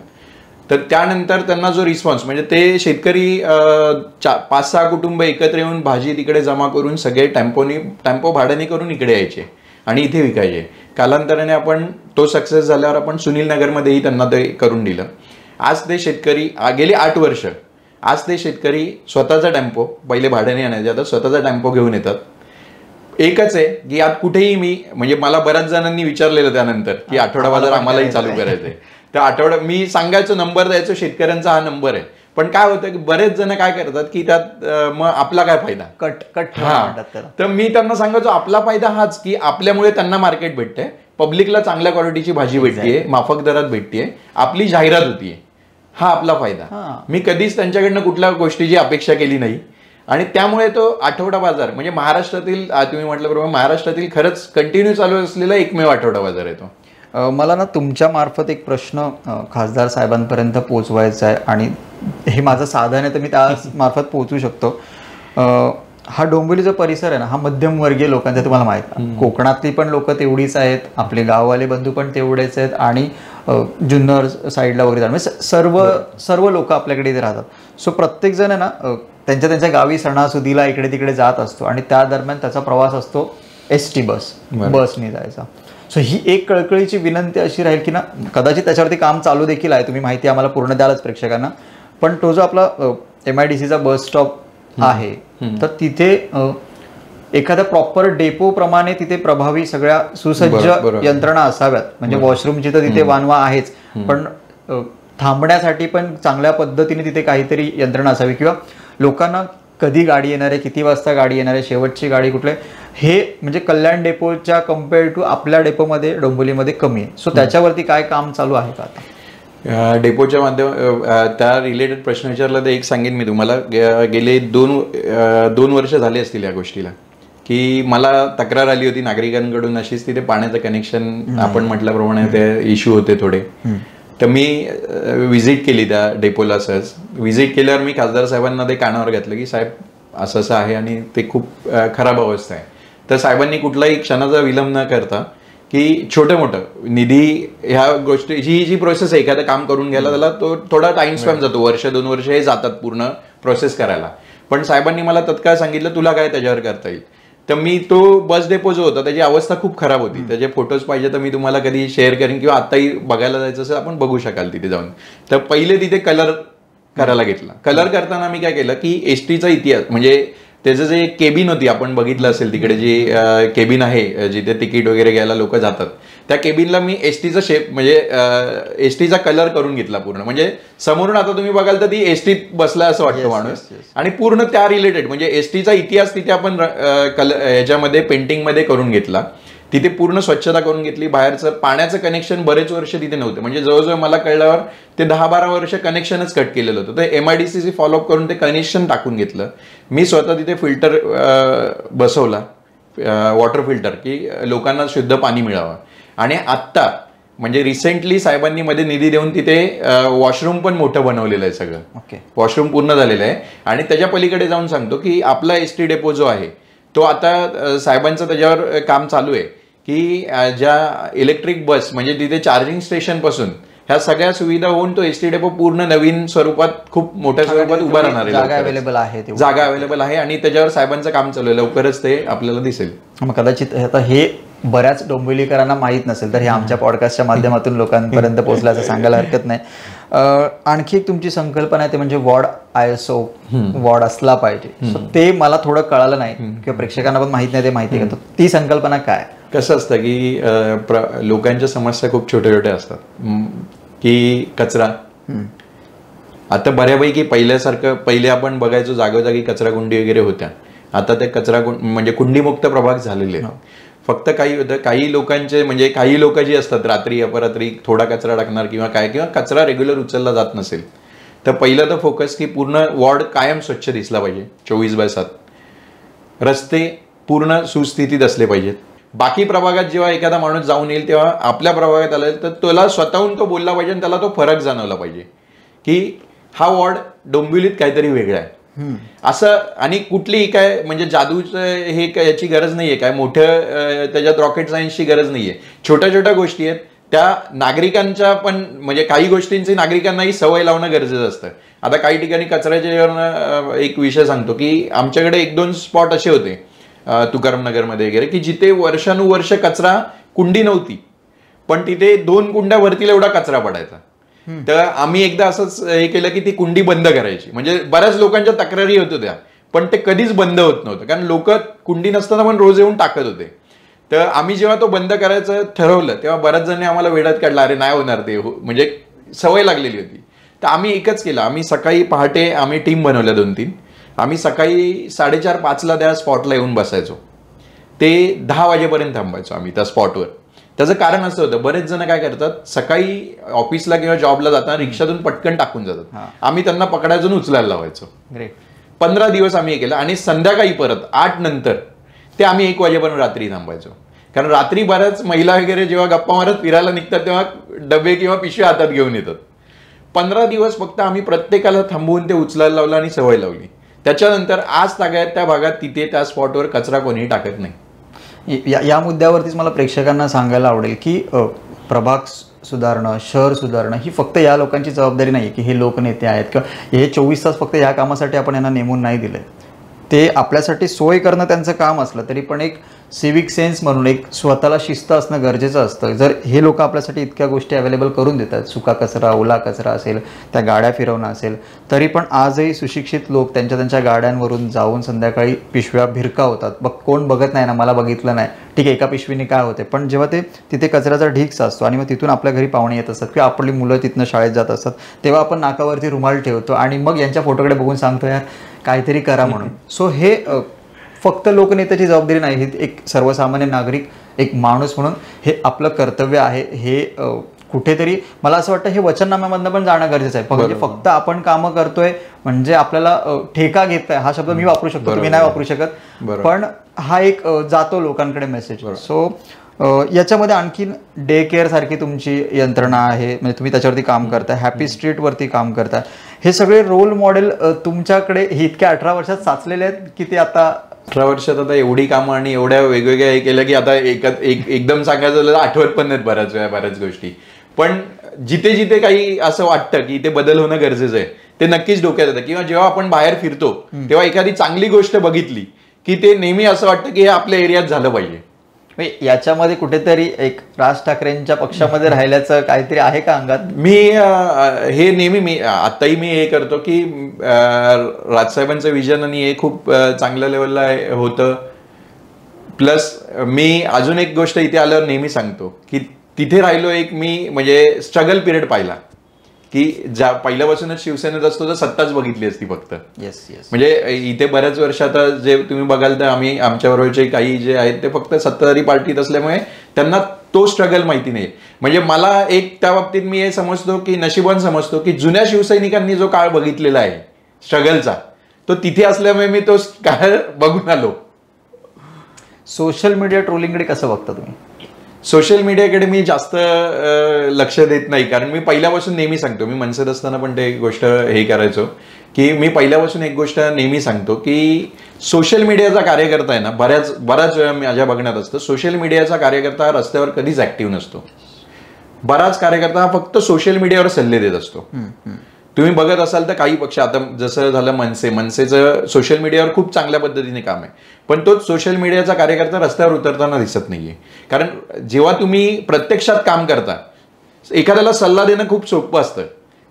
तर त्यानंतर त्यांना जो रिस्पॉन्स, म्हणजे ते शेतकरी 5-6 कुटुंब एकत्र येऊन भाजी तिकडे जमा करून सगळे टेम्पो भाड्याने करून इकडे यायचे आणि इथे विकायचे. कालांतराने आपण तो सक्सेस झाल्यावर आपण सुनील नगरमध्येही त्यांना ते करून दिलं. आज ते शेतकरी गेली 8 वर्ष, आज ते शेतकरी स्वतःचा टेम्पो, पहिले भाड्याने आणायचे, आता स्वतःचा टेम्पो घेऊन येतात. एकच आहे की यात कुठेही मी, म्हणजे मला बऱ्याच जणांनी विचारलेलं त्यानंतर की आठवडा बाजार आम्हालाही चालू करायचंय, तर आठवडा मी सांगायचो, नंबर द्यायचो, शेतकऱ्यांचा हा नंबर आहे. पण काय होतं की बरेच जण काय करतात की त्यात मग आपला काय फायदा, कट. तर मी त्यांना सांगायचो आपला फायदा हाच की आपल्यामुळे त्यांना मार्केट भेटते, पब्लिकला चांगल्या क्वालिटीची भाजी भेटतीये, माफक दरात भेटतीये, आपली जाहिरात होतीये, हा आपला फायदा. मी कधीच त्यांच्याकडनं कुठल्या गोष्टीची अपेक्षा केली नाही. आणि त्यामुळे तो आठवडा बाजार म्हणजे महाराष्ट्रातील, तुम्ही म्हटल्याप्रमाणे महाराष्ट्रातील खरंच कंटिन्यू चालू असलेला एकमेव आठवडा बाजार आहे तो. मला ना तुमच्या मार्फत एक प्रश्न खासदार साहेबांपर्यंत पोहोचवायचा आहे, आणि हे माझं साधन आहे तर मी त्या मार्फत पोहोचू शकतो. हा डोंबिवलीचा परिसर आहे ना, हा मध्यमवर्गीय लोकांचा, तुम्हाला माहित आहे, कोकणातली पण लोक तेवढीच आहेत, आपले गाववाले बंधू पण तेवढेच आहेत, आणि जुन्नर साईडला वगैरे म्हणजे सर्व लोक आपल्याकडे इथे राहतात. सो प्रत्येकजण आहे ना त्यांच्या गावी सणासुदीला इकडे तिकडे जात असतो, आणि त्या दरम्यान त्याचा प्रवास असतो ST बसने जायचा. सो ही एक कळकळीची विनंती अशी राहील की ना, कदाचित त्याच्यावरती काम चालू देखील आहे, तुम्ही माहिती आम्हाला पूर्ण द्यालच प्रेक्षकांना, पण तो जो आपला MIDCचा बस स्टॉप आहे, तर तिथे एखाद्या प्रॉपर डेपो प्रमाणे तिथे प्रभावी सगळ्या सुसज्ज यंत्रणा असाव्यात. म्हणजे वॉशरूमची तर तिथे वानवा आहेच, पण थांबण्यासाठी पण चांगल्या पद्धतीने तिथे काहीतरी यंत्रणा असावी, किंवा लोकांना कधी गाडी येणार आहे, किती वाजता गाडी येणार आहे, शेवटची गाडी कुठले, हे म्हणजे कल्याण डेपोच्या कम्पेअर टू आपल्या डेपोमध्ये डोंबिवलीमध्ये कमी आहे. सो त्याच्यावरती काय काम चालू आहे का आता? डेपोच्या त्या रिलेटेड प्रश्न विचारला तर एक सांगेन मी तुम्हाला. गेले 2 वर्ष झाले असतील या गोष्टीला, की मला तक्रार आली होती नागरिकांकडून अशीच, तिथे पाण्याचं कनेक्शन आपण म्हटल्याप्रमाणे ते इश्यू होते थोडे. तर मी व्हिजिट केली त्या डेपोला. सहज व्हिजिट केल्यावर मी खासदार साहेबांना ते कानावर घातलं की साहेब असं असं आहे आणि ते खूप खराब अवस्था आहे. तर साहेबांनी कुठलाही क्षणाचा विलंब न करता की छोटं मोठं निधी ह्या गोष्टी, ही जी प्रोसेस आहे एखादं काम करून घ्यायला, त्याला तो थोडा टाइम स्पॅन जातो, 1-2 वर्ष हे जातात पूर्ण प्रोसेस करायला. पण साहेबांनी मला तत्काळ सांगितलं तुला काय त्याच्यावर करता येईल. तर मी तो बस डेपो जो होता त्याची अवस्था खूप खराब होती. त्याचे फोटोज पाहिजे तर मी तुम्हाला कधी शेअर करेन, किंवा आताही बघायला जायचं असेल आपण बघू शकाल तिथे जाऊन. तर पहिले तिथे कलर करायला घेतला. कलर करताना मी काय केलं की STचा इतिहास, म्हणजे त्याचं जे केबिन होती आपण बघितलं असेल तिकडे, जी केबिन आहे जिथे तिकीट वगैरे घ्यायला लोक जातात, त्या केबिनला मी STचा शेप म्हणजे STचा कलर करून घेतला पूर्ण. म्हणजे समोरून आता तुम्ही बघाल तर ती STत बसला असं वाटतं माणूस. आणि पूर्ण त्या रिलेटेड म्हणजे STचा इतिहास तिथे आपण ह्याच्यामध्ये पेंटिंगमध्ये करून घेतला. तिथे पूर्ण स्वच्छता करून घेतली. बाहेरचं पाण्याचं कनेक्शन बरेच वर्ष तिथे नव्हतं, म्हणजे जवळजवळ मला कळल्यावर ते 10-12 वर्ष कनेक्शनच कट केलेलं होतं. तर MIDCची फॉलोअप करून ते कनेक्शन टाकून घेतलं. मी स्वतः तिथे फिल्टर बसवला, वॉटर फिल्टर, की लोकांना शुद्ध पाणी मिळावं. आणि आत्ता म्हणजे रिसेंटली साहेबांनी मध्ये निधी देऊन तिथे वॉशरूम पण मोठं बनवलेलं आहे. सगळं वॉशरूम पूर्ण झालेलं आहे. आणि त्याच्या पलीकडे जाऊन सांगतो की आपला ST डेपो जो आहे तो आता साहेबांचं त्याच्यावर काम चालू आहे की ज्या इलेक्ट्रिक बस म्हणजे तिथे चार्जिंग स्टेशन पासून ह्या सगळ्या सुविधा होऊन तो एसटी डेपो पूर्ण नवीन स्वरूपात खूप मोठ्या स्वरूपात उभा राहणार आहे. जागा अवेलेबल आहे, जागा अवेलेबल आहे आणि त्याच्यावर साहेबांचं काम चालू आहे. लवकरच ते आपल्याला दिसेल. मग कदाचित आता हे बऱ्याच डोंबिवलीकरांना माहीत नसेल तर हे आमच्या पॉडकास्टच्या माध्यमातून लोकांपर्यंत पोहोचल्याचं सांगायला हरकत नाही. आणखी एक तुमची संकल्पना आहे ते म्हणजे वॉर्ड ISO वॉर्ड असला पाहिजे. ते मला थोडं कळालं नाही किंवा प्रेक्षकांना पण माहित नाही, ते माहिती का ती संकल्पना काय? कसं असतं की लोकांच्या समस्या खूप छोट्या छोट्या असतात की कचरा. आता बऱ्यापैकी पहिले आपण बघायचो जागोजागी कचरा कुंडी वगैरे होत्या. आता ते कचरा म्हणजे कुंडीमुक्त प्रभाग झालेले आहेत. फक्त काही होतं काही लोकांचे म्हणजे काही लोक जी असतात रात्री अपरात्री थोडा कचरा टाकणार किंवा कचरा रेग्युलर उचलला जात नसेल तर पहिलं तर फोकस की पूर्ण वॉर्ड कायम स्वच्छ दिसला पाहिजे 24/7. रस्ते पूर्ण सुस्थितीत असले पाहिजेत. बाकी प्रभागात जेव्हा एखादा माणूस जाऊन येईल तेव्हा आपल्या प्रभागात आला तर त्याला स्वतःहून तो बोलला पाहिजे आणि त्याला तो फरक जाणवला पाहिजे की हा वॉर्ड डोंबिवलीत काहीतरी वेगळा आहे असं. आणि कुठलीही काय म्हणजे जादूचं हे याची गरज नाहीये, काय मोठं त्याच्यात रॉकेट सायन्सची गरज नाहीये. छोट्या छोट्या गोष्टी आहेत त्या नागरिकांच्या पण म्हणजे काही गोष्टींची नागरिकांनाही सवय लावणं गरजेचं असतं. आता काही ठिकाणी कचऱ्याच्या एक विषय सांगतो की आमच्याकडे 1-2 स्पॉट असे होते तुकारामनगरमध्ये वगैरे की जिथे वर्षानुवर्ष कचरा कुंडी नव्हती पण तिथे 2 कुंड्या भरतील एवढा कचरा पडायचा. तर आम्ही एकदा असंच हे केलं की ती कुंडी बंद करायची. म्हणजे बऱ्याच लोकांच्या तक्रारी होत होत्या पण ते कधीच बंद होत नव्हतं कारण लोक कुंडी नसताना पण रोज येऊन टाकत होते. तर आम्ही जेव्हा तो बंद करायचं ठरवलं तेव्हा बऱ्याच जणी आम्हाला वेळात काढला, अरे नाही होणार ते, म्हणजे सवय लागलेली होती. तर आम्ही एकच केलं, आम्ही सकाळी पहाटे आम्ही टीम बनवल्या 2-3. आम्ही सकाळी 4:30-5ला त्या स्पॉटला येऊन बसायचो ते 10 वाजेपर्यंत थांबायचो आम्ही त्या स्पॉटवर. त्याचं कारण असं होतं बरेच जण काय करतात सकाळी ऑफिसला किंवा जॉबला जाताना रिक्षातून पटकन टाकून जातात. आम्ही त्यांना पकडायचं उचलायला लावायचो. 15 दिवस आम्ही हे केलं आणि संध्याकाळी परत 8 नंतर ते आम्ही 1 वाजेपर्यंत रात्री थांबायचो. कारण रात्री बऱ्याच महिला वगैरे जेव्हा गप्पा मारत फिरायला निघतात तेव्हा डबे किंवा पिशव्या हातात घेऊन येतात. 15 दिवस फक्त आम्ही प्रत्येकाला थांबवून ते उचलायला लावलं आणि सवय लावली. त्याच्यानंतर आज तागायत त्या भागात तिथे त्या स्पॉटवर कचरा कोणीही टाकत नाही. या मुद्द्यावरतीच मला प्रेक्षकांना सांगायला आवडेल की प्रभाग सुधारणं, शहर सुधारणं ही फक्त या लोकांची जबाबदारी नाही की हे लोकनेते आहेत किंवा हे 24 तास फक्त या कामासाठी आपण यांना नेमून नाही दिले. ते आपल्यासाठी सोय करणं त्यांचं काम असलं तरी पण एक सिविक सेन्स म्हणून एक स्वतःला शिस्त असणं गरजेचं असतं. जर हे लोक आपल्यासाठी इतक्या गोष्टी अवेलेबल करून देतात, सुका कचरा ओला कचरा असेल, त्या गाड्या फिरवणं असेल, तरी पण आजही सुशिक्षित लोक त्यांच्या गाड्यांवरून जाऊन संध्याकाळी पिशव्या भिरकावतात. कोण बघत नाही ना, मला बघितलं नाही, ठीक आहे एका पिशवीने काय होते. पण जेव्हा ते तिथे कचऱ्याचा ढीग असतो आणि मग तिथून आपल्या घरी पाहुणे येत असतात किंवा आपली मुलं तिथनं शाळेत जात असतात तेव्हा आपण नाकावरती रुमाल ठेवतो आणि मग यांच्या फोटोकडे बघून सांगतो यार काहीतरी करा म्हणून. सो हे फक्त लोकनेत्याची जबाबदारी नाही, ही एक सर्वसामान्य नागरिक एक माणूस म्हणून हे आपलं कर्तव्य आहे. हे कुठेतरी मला असं वाटतं हे वचननाम्यामधनं पण जाणं गरजेचं आहे. म्हणजे फक्त आपण कामं करतोय म्हणजे आपल्याला ठेका घेताय हा शब्द मी वापरू शकतो, तुम्ही नाही वापरू शकत, पण हा एक जातो लोकांकडे मेसेज. सो याच्यामध्ये आणखीन डे केअर सारखी तुमची यंत्रणा आहे, म्हणजे तुम्ही त्याच्यावरती काम करताय, हॅपी स्ट्रीटवरती काम करताय. हे सगळे रोल मॉडेल तुमच्याकडे हे इतक्या 18 वर्षात साचलेले आहेत की ते आता 18 वर्षात आता एवढी कामं आणि एवढ्या वेगवेगळ्या हे केलं की आता एकदम सांगायचं झालं आठवत पण नाहीत बऱ्याच गोष्टी. पण जिथे जिथे काही असं वाटतं की ते बदल होणं गरजेचं आहे ते नक्कीच डोक्यात येतं. किंवा जेव्हा आपण बाहेर फिरतो तेव्हा एखादी चांगली गोष्ट बघितली की ते नेहमी असं वाटतं की हे आपल्या एरियात झालं पाहिजे. याच्यामध्ये कुठेतरी एक राज ठाकरेंच्या पक्षामध्ये राहिल्याचं काहीतरी आहे का अंगात? मी हे नेहमी आताही मी हे करतो की राजसाहेबांचं विजन आणि हे खूप चांगल्या लेवलला होतं. प्लस मी अजून एक गोष्ट इथे आल्यावर नेहमी सांगतो की तिथे राहिलो एक मी म्हणजे स्ट्रगल पिरियड पाहिला की ज्या पहिल्यापासूनच शिवसेनेत असतो तर सत्ताच बघितली असती फक्त. म्हणजे इथे बऱ्याच वर्ष आता जे तुम्ही बघाल तर आम्ही आमच्याबरोबरचे काही जे आहेत ते फक्त सत्ताधारी पार्टीत असल्यामुळे त्यांना तो स्ट्रगल माहिती नाही. म्हणजे मला एक त्या बाबतीत मी हे समजतो की नशिबान समजतो की जुन्या शिवसैनिकांनी जो काळ बघितलेला आहे स्ट्रगलचा तो तिथे असल्यामुळे मी तो काळ बघून आलो. सोशल मीडिया ट्रोलिंगकडे कसं बघता तुम्ही? सोशल मीडियाकडे मी जास्त लक्ष देत नाही कारण मी पहिल्यापासून नेहमी सांगतो, मी मनसेत असताना पण ते गोष्ट हे करायचो की मी पहिल्यापासून एक गोष्ट नेहमी सांगतो की सोशल मीडियाचा कार्यकर्ता आहे ना, बऱ्याच वेळा माझ्या बघण्यात असतं, सोशल मीडियाचा कार्यकर्ता हा रस्त्यावर कधीच ऍक्टिव्ह नसतो. बराच कार्यकर्ता हा फक्त सोशल मीडियावर सल्ले देत असतो. तुम्ही बघत असाल तर काही पक्ष, आता जसं झालं मनसेचं सोशल मीडियावर खूप चांगल्या पद्धतीने काम आहे, पण तोच सोशल मीडियाचा कार्यकर्ता रस्त्यावर उतरताना दिसत नाहीये. कारण जेव्हा तुम्ही प्रत्यक्षात काम करता, एखाद्याला सल्ला देणं खूप सोपं असतं,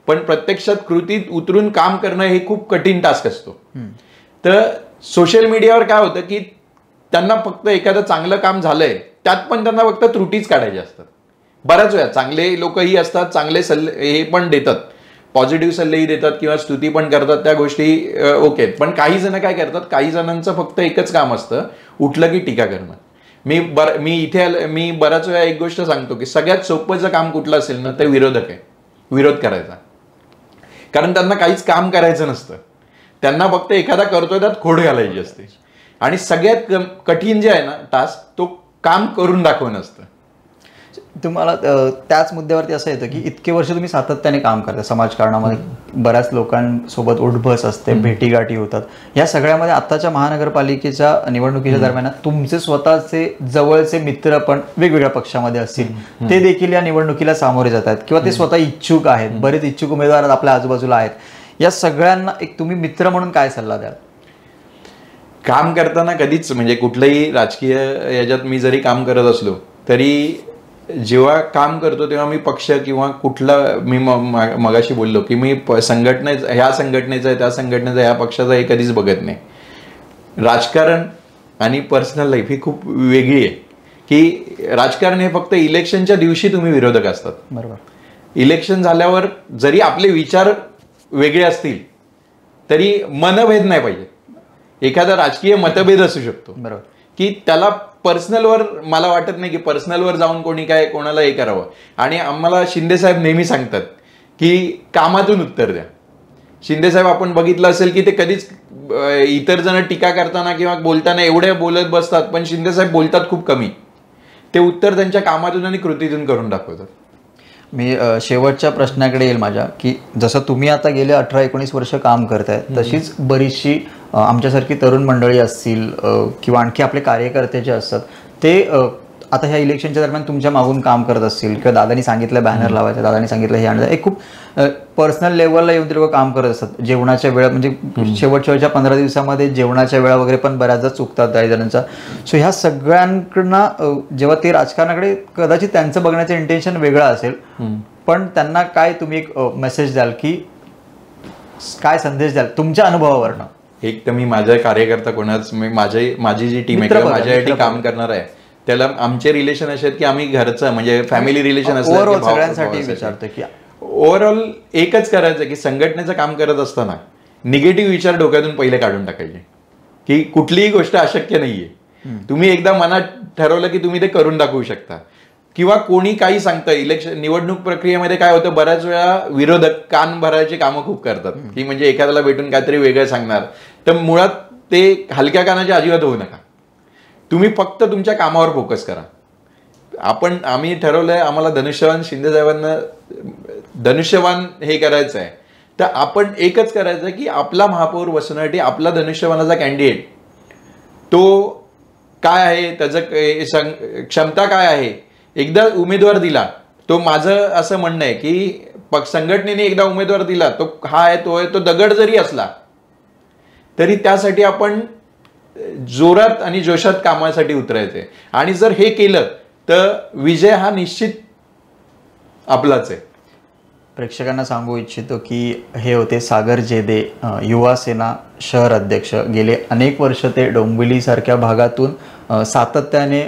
पण प्रत्यक्षात कृतीत उतरून काम करणं हे खूप कठीण टास्क असतो. तर सोशल मीडियावर काय होतं की त्यांना फक्त एखादं चांगलं काम झालंय त्यात पण त्यांना फक्त त्रुटीच काढायच्या असतात. बऱ्याच वेळा चांगले लोकही असतात, चांगले सल्ले हे पण देतात, पॉझिटिव्ह सल्लेही देतात किंवा स्तुती पण करतात, त्या गोष्टी ओके. पण काही जण काय करतात, काही जणांचं फक्त एकच काम असतं, उठलं की टीका करणं. मी बऱ्याच वेळा एक गोष्ट सांगतो की सगळ्यात सोपं जर काम कुठलं असेल ना, ते विरोधक आहे, विरोध करायचा. कारण त्यांना काहीच काम करायचं नसतं, त्यांना फक्त एखादा करतोय त्यात खोड घालायची असते. आणि सगळ्यात कठीण जे आहे ना टास्क, तो काम करून दाखवणं असतं. तुम्हाला त्याच मुद्द्यावरती असं येतं की इतके वर्ष तुम्ही सातत्याने काम करता समाजकारणामध्ये, बऱ्याच लोकांसोबत उठबस असते, भेटीगाठी होतात, या सगळ्यामध्ये आत्ताच्या महानगरपालिकेच्या निवडणुकीच्या दरम्यान तुमचे स्वतःचे जवळचे मित्र पण वेगवेगळ्या पक्षामध्ये असतील, ते देखील या निवडणुकीला सामोरे जात आहेत किंवा ते स्वतः इच्छुक आहेत, बरेच इच्छुक उमेदवार आपल्या आजूबाजूला आहेत. या सगळ्यांना एक तुम्ही मित्र म्हणून काय सल्ला द्याल? काम करताना कधीच, म्हणजे कुठलंही राजकीय याच्यात मी जरी काम करत असलो तरी जेव्हा काम करतो तेव्हा मी पक्ष किंवा कुठला, मी मगाशी बोललो की मी ह्या संघटनेचा आहे, त्या संघटनेचा, ह्या पक्षाचा हे कधीच बघत नाही. राजकारण आणि पर्सनल लाईफ ही खूप वेगळी आहे. की राजकारण हे फक्त इलेक्शनच्या दिवशी तुम्ही विरोधक असतात, बरोबर. इलेक्शन झाल्यावर जरी आपले विचार वेगळे असतील तरी मनभेद नाही पाहिजे. एखादा राजकीय मतभेद असू शकतो, बरोबर, की त्याला पर्सनलवर, मला वाटत नाही की पर्सनलवर जाऊन कोणी काय कोणाला हे करावं. आणि आम्हाला शिंदेसाहेब नेहमी सांगतात की कामातून उत्तर द्या. शिंदेसाहेब आपण बघितलं असेल की ते कधीच इतर जण टीका करताना किंवा बोलताना एवढे बोलत बसतात, पण शिंदेसाहेब बोलतात खूप कमी. ते उत्तर त्यांच्या कामातून आणि कृतीतून करून दाखवतात. मी शेवटच्या प्रश्नाकडे येईल माझ्या, की जसं तुम्ही आता गेले 18-19 वर्ष काम करताय, तशीच बरीचशी आमच्यासारखी तरुण मंडळी असतील किंवा आणखी आपले कार्यकर्ते जे असतात, ते आता ह्या इलेक्शनच्या दरम्यान तुमच्या मागून काम करत असतील किंवा दादानी सांगितलं बॅनर लावायचं, दादानी सांगितलं हे आणायचं, एक खूप पर्सनल लेवलला येऊन ते लोक काम करत असतात. जेवणाच्या वेळा, म्हणजे शेवटच्या 15 दिवसामध्ये जेवणाच्या वेळा वगैरे पण बऱ्याचदा चुकतात काही जणांचा. सो ह्या सगळ्यांकडनं जेव्हा ते राजकारणाकडे, कदाचित त्यांचं बघण्याचं इंटेन्शन वेगळं असेल, पण त्यांना काय तुम्ही एक मेसेज द्याल, की काय संदेश द्याल तुमच्या अनुभवावरनं? एक तर मी माझा कार्यकर्ता कोणाच, माझी जी टीम आहे किंवा माझ्यासाठी काम करणार आहे, त्याला आमचे रिलेशन असे आहेत की आम्ही घरचं, म्हणजे फॅमिली रिलेशन असतं. सगळ्यांसाठी विचारतो की ओव्हरऑल एकच करायचं की संघटनेचं काम करत असताना निगेटिव्ह विचार डोक्यातून पहिले काढून टाकायचे, की कुठलीही गोष्ट अशक्य नाहीये. तुम्ही एकदा मनात ठरवलं की तुम्ही ते करून दाखवू शकता. किंवा कोणी काही सांगतं, निवडणूक प्रक्रियेमध्ये काय होतं, बऱ्याच वेळा विरोधक कान भरायची कामं खूप करतात, की म्हणजे एखाद्याला भेटून काहीतरी वेगळं सांगणार. तर मुळात ते हलक्या कानाचे अजिबात होऊ नका. तुम्ही फक्त तुमच्या कामावर फोकस करा. आम्ही ठरवलंय, आम्हाला धनुष्यवान शिंदेसाहेबांना धनुष्यवान हे करायचं आहे, तर आपण एकच करायचं की आपला महापौर बसवण्यासाठी आपला धनुष्यवानाचा कॅन्डिडेट तो काय आहे, त्याचं क्षमता काय आहे, एकदा उमेदवार दिला, तो माझं असं म्हणणं आहे की संघटनेने एकदा उमेदवार दिला, तो हा आहे, तो आहे, तो दगड जरी असला तरी त्यासाठी आपण जोरात आणि जोशात कामासाठी उतरायचे. आणि जर हे केलं तर विजय हा निश्चित आपलाच आहे. प्रेक्षकांना सांगू इच्छितो की हे होते सागर जेदे, युवा सेना शहर अध्यक्ष. गेले अनेक वर्ष ते डोंबिवलीसारख्या भागातून सातत्याने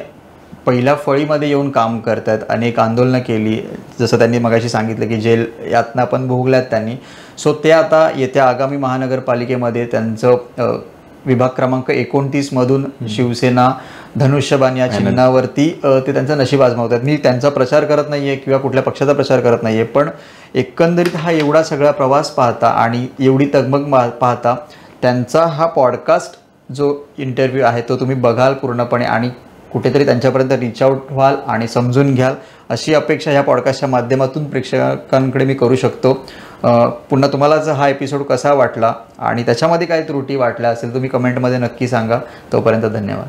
पहिल्या फळीमध्ये येऊन काम करतात. अनेक आंदोलनं केली, जसं त्यांनी मगाशी सांगितलं की जेल यातना पण भोगल्यात त्यांनी. सो ते आता येत्या आगामी महानगरपालिकेमध्ये त्यांचं विभाग क्रमांक 29 मधून शिवसेना धनुष्यबाण या चिन्हावरती ते त्यांचा नशीब आजमावतात. मी त्यांचा प्रचार करत नाहीये किंवा कुठल्या पक्षाचा प्रचार करत नाहीये, पण एकंदरीत हा एवढा सगळा प्रवास पाहता आणि एवढी तगमग पाहता त्यांचा हा पॉडकास्ट जो इंटरव्ह्यू आहे तो तुम्ही बघाल पूर्णपणे. आणि कुठेतरी त्यांच्यापर्यंत रीच आउट व्हाल आणि समजून घ्याल अशी अपेक्षा ह्या पॉडकास्टच्या माध्यमातून प्रेक्षकांकडे मी करू शकतो. पुन्हा तुम्हाला जर हा एपिसोड कसा वाटला आणि त्याच्यामध्ये काही त्रुटी वाटल्या असेल तुम्ही कमेंटमध्ये नक्की सांगा. तोपर्यंत धन्यवाद.